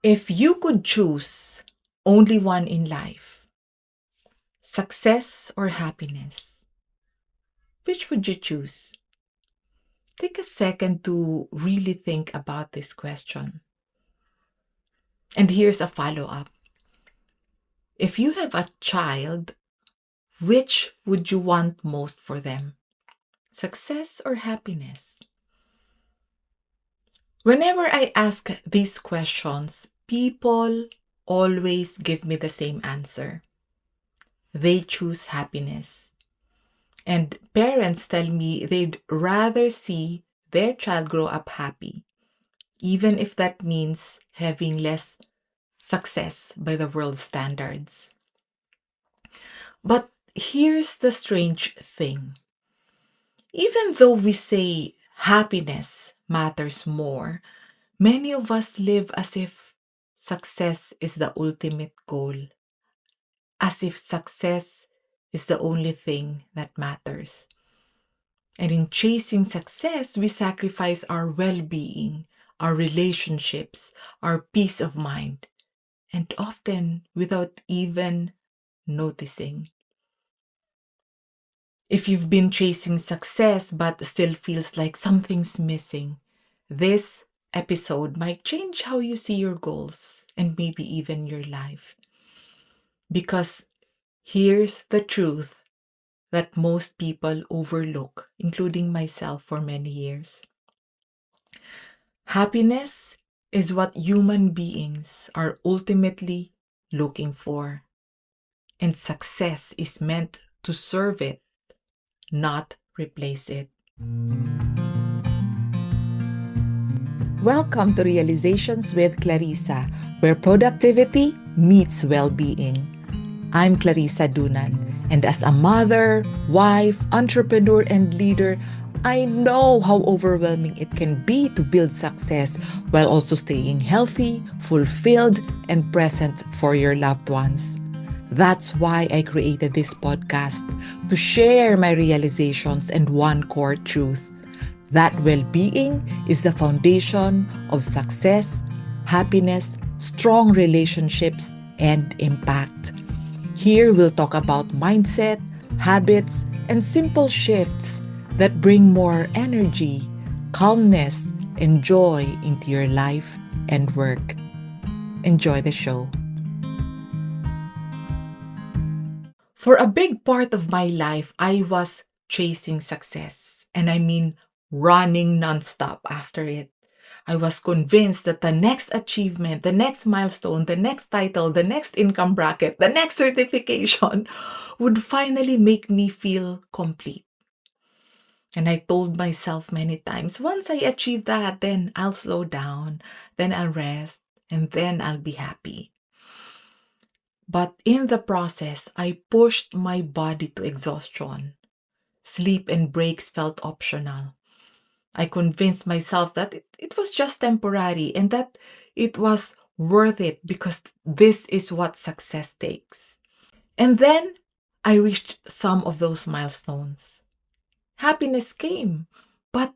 If you could choose only one in life, success or happiness, which would you choose? Take a second to really think about this question. And here's a follow up. If you have a child, which would you want most for them? Success or happiness? Whenever I ask these questions, people always give me the same answer. They choose happiness. And parents tell me they'd rather see their child grow up happy, even if that means having less success by the world's standards. But here's the strange thing. Even though we say happiness matters more, many of us live as if success is the ultimate goal, as if success is the only thing that matters. And in chasing success, we sacrifice our well-being, our relationships, our peace of mind, and often without even noticing. If you've been chasing success but still feels like something's missing, this episode might change how you see your goals and maybe even your life. Because here's the truth that most people overlook, including myself for many years. Happiness is what human beings are ultimately looking for, and success is meant to serve it, not replace it. Welcome to Realizations with Clarissa, where productivity meets well-being. I'm Clarissa Dunan, and as a mother, wife, entrepreneur, and leader, I know how overwhelming it can be to build success while also staying healthy, fulfilled, and present for your loved ones. That's why I created this podcast, to share my realizations and one core truth: that well-being is the foundation of success, happiness, strong relationships, and impact. Here we'll talk about mindset, habits, and simple shifts that bring more energy, calmness, and joy into your life and work. Enjoy the show. For a big part of my life, I was chasing success, and I mean running nonstop after it. I was convinced that the next achievement, the next milestone, the next title, the next income bracket, the next certification would finally make me feel complete. And I told myself many times, once I achieve that, then I'll slow down, then I'll rest, and then I'll be happy. But in the process, I pushed my body to exhaustion. Sleep and breaks felt optional. I convinced myself that it was just temporary and that it was worth it because this is what success takes. And then I reached some of those milestones. Happiness came, but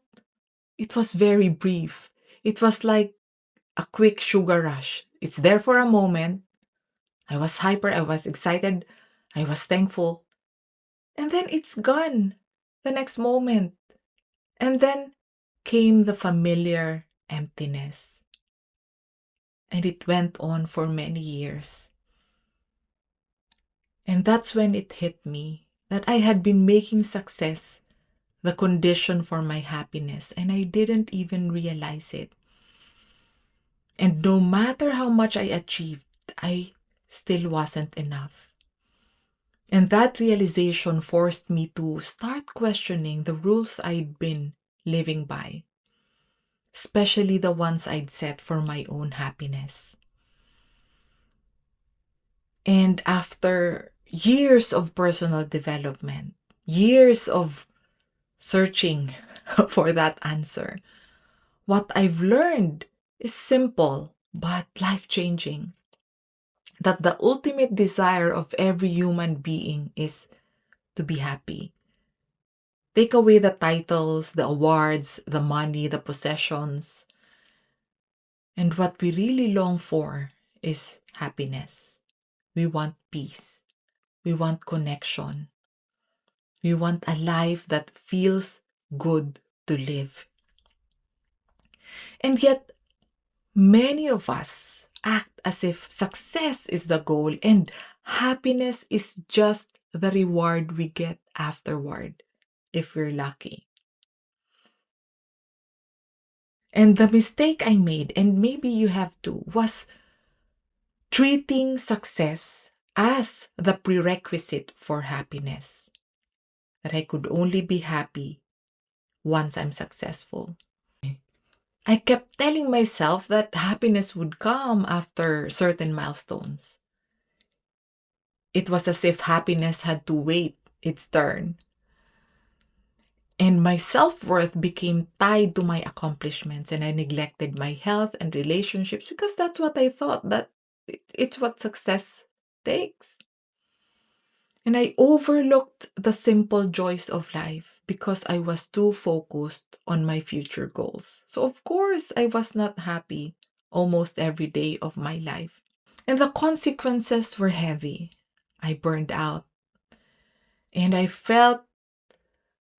it was very brief. It was like a quick sugar rush. It's there for a moment. I was hyper, I was excited, I was thankful. And then it's gone the next moment. And then came the familiar emptiness. And it went on for many years. And that's when it hit me that I had been making success the condition for my happiness, and I didn't even realize it. And no matter how much I achieved, I still wasn't enough. And that realization forced me to start questioning the rules I'd been living by, especially the ones I'd set for my own happiness. And after years of personal development, years of searching for that answer, what I've learned is simple but life-changing. That the ultimate desire of every human being is to be happy. Take away the titles, the awards, the money, the possessions, And what we really long for is happiness. We want peace. We want connection. We want a life that feels good to live. And yet, many of us act as if success is the goal and happiness is just the reward we get afterward, if we're lucky. And the mistake I made, and maybe you have too, was treating success as the prerequisite for happiness. That I could only be happy once I'm successful. I kept telling myself that happiness would come after certain milestones. It was as if happiness had to wait its turn. And my self-worth became tied to my accomplishments, and I neglected my health and relationships because that's what I thought that it's what success takes. And I overlooked the simple joys of life because I was too focused on my future goals. So of course, I was not happy almost every day of my life. And the consequences were heavy. I burned out and I felt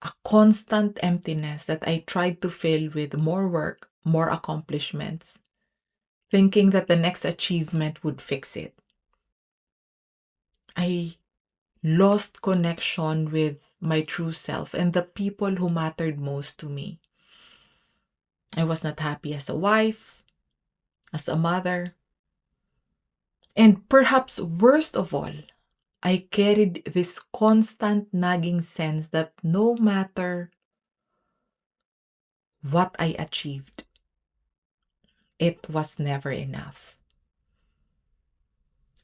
a constant emptiness that I tried to fill with more work, more accomplishments, thinking that the next achievement would fix it. I lost connection with my true self and the people who mattered most to me. I was not happy as a wife, as a mother, and perhaps worst of all, I carried this constant nagging sense that no matter what I achieved, it was never enough.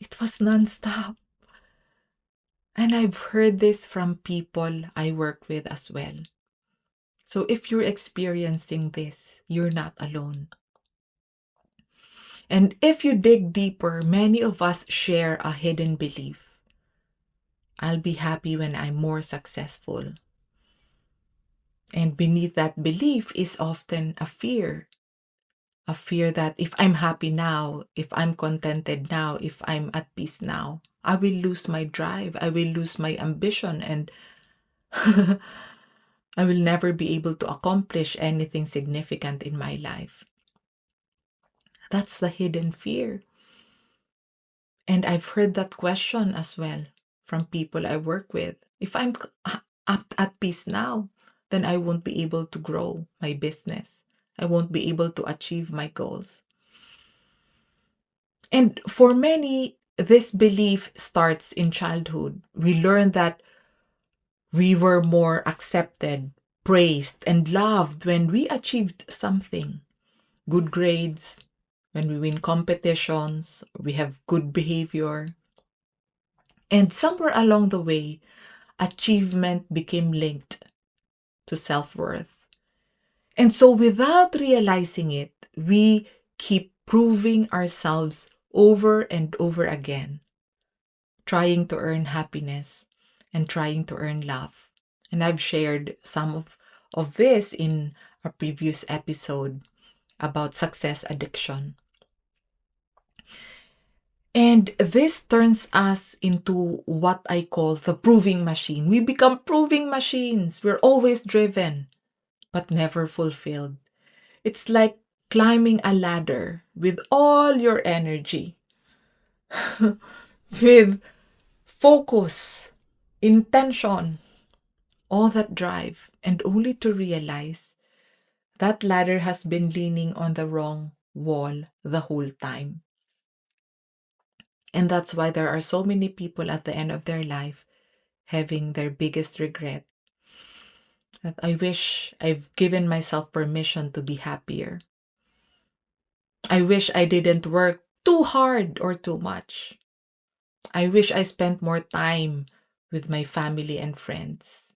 It was nonstop. And I've heard this from people I work with as well. So if you're experiencing this, you're not alone. And if you dig deeper, many of us share a hidden belief. I'll be happy when I'm more successful. And beneath that belief is often a fear that if I'm happy now, if I'm contented now, if I'm at peace now, I will lose my drive, I will lose my ambition, and I will never be able to accomplish anything significant in my life. That's the hidden fear. And I've heard that question as well from people I work with. If I'm at peace now, then I won't be able to grow my business. I won't be able to achieve my goals. And for many, this belief starts in childhood. We learn that we were more accepted, praised, and loved when we achieved something. Good grades, when we win competitions, we have good behavior. And somewhere along the way, achievement became linked to self-worth. And so without realizing it, we keep proving ourselves over and over again, trying to earn happiness and trying to earn love. And I've shared some of this in a previous episode about success addiction. And this turns us into what I call the proving machine. We become proving machines. We're always driven, but never fulfilled. It's like climbing a ladder with all your energy, with focus, intention, all that drive, and only to realize that ladder has been leaning on the wrong wall the whole time. And that's why there are so many people at the end of their life having their biggest regret. That I wish I've given myself permission to be happier. I wish I didn't work too hard or too much. I wish I spent more time with my family and friends.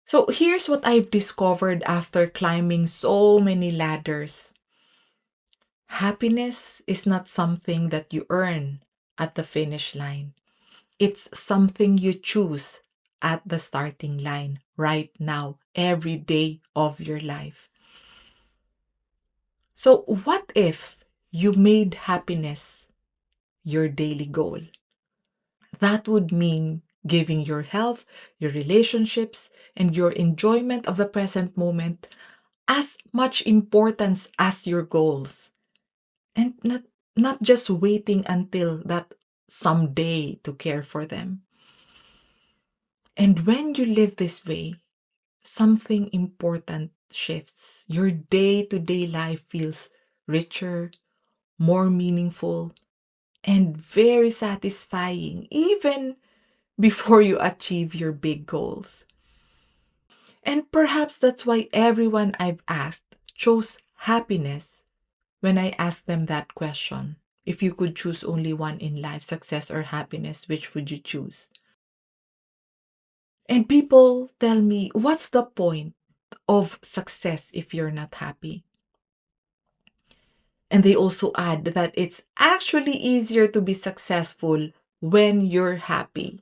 So here's what I've discovered after climbing so many ladders. Happiness is not something that you earn at the finish line. It's something you choose at the starting line right now, every day of your life. So, what if you made happiness your daily goal? That would mean giving your health, your relationships, and your enjoyment of the present moment as much importance as your goals. And not just waiting until that someday to care for them. And when you live this way, something important shifts. Your day to day life feels richer, more meaningful, and very satisfying, even before you achieve your big goals. And perhaps that's why everyone I've asked chose happiness when I asked them that question. If you could choose only one in life, success or happiness, which would you choose? And people tell me, what's the point of success if you're not happy? And they also add that it's actually easier to be successful when you're happy.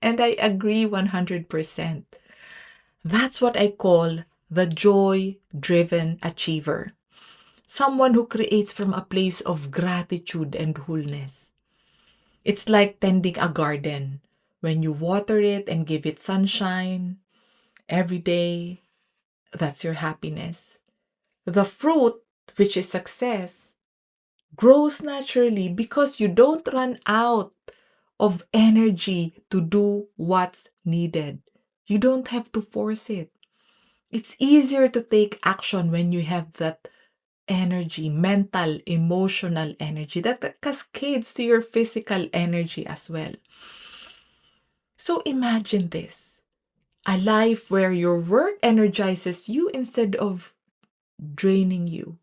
And I agree 100%. That's what I call the joy driven achiever. Someone who creates from a place of gratitude and wholeness. It's like tending a garden. When you water it and give it sunshine every day, that's your happiness. The fruit, which is success, grows naturally because you don't run out of energy to do what's needed. You don't have to force it. It's easier to take action when you have that energy, mental, emotional energy that cascades to your physical energy as well. So imagine this, a life where your work energizes you instead of draining you.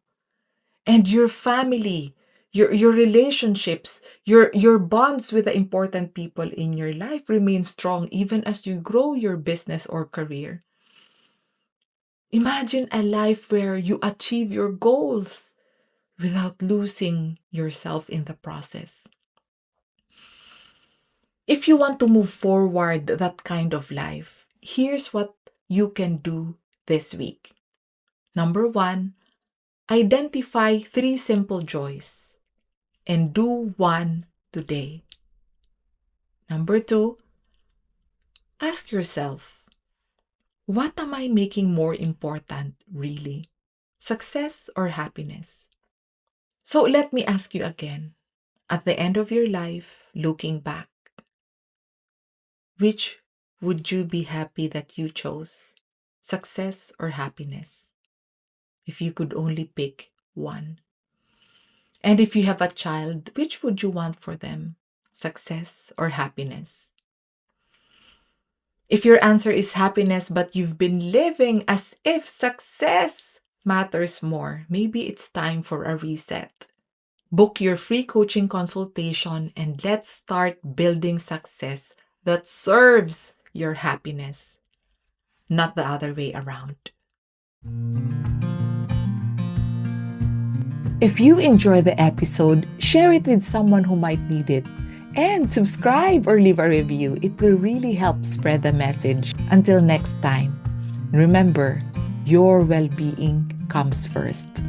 And your family, your relationships, your bonds with the important people in your life remain strong even as you grow your business or career. Imagine a life where you achieve your goals without losing yourself in the process. If you want to move forward that kind of life, here's what you can do this week. Number one, identify 3 simple joys and do one today. Number two, ask yourself, what am I making more important really? Success or happiness? So let me ask you again, at the end of your life, looking back, which would you be happy that you chose? Success or happiness? If you could only pick one. And if you have a child, which would you want for them? Success or happiness? If your answer is happiness, but you've been living as if success matters more, maybe it's time for a reset. Book your free coaching consultation and let's start building success that serves your happiness, not the other way around. If you enjoy the episode, share it with someone who might need it. And subscribe or leave a review. It will really help spread the message. Until next time, remember, your well-being comes first.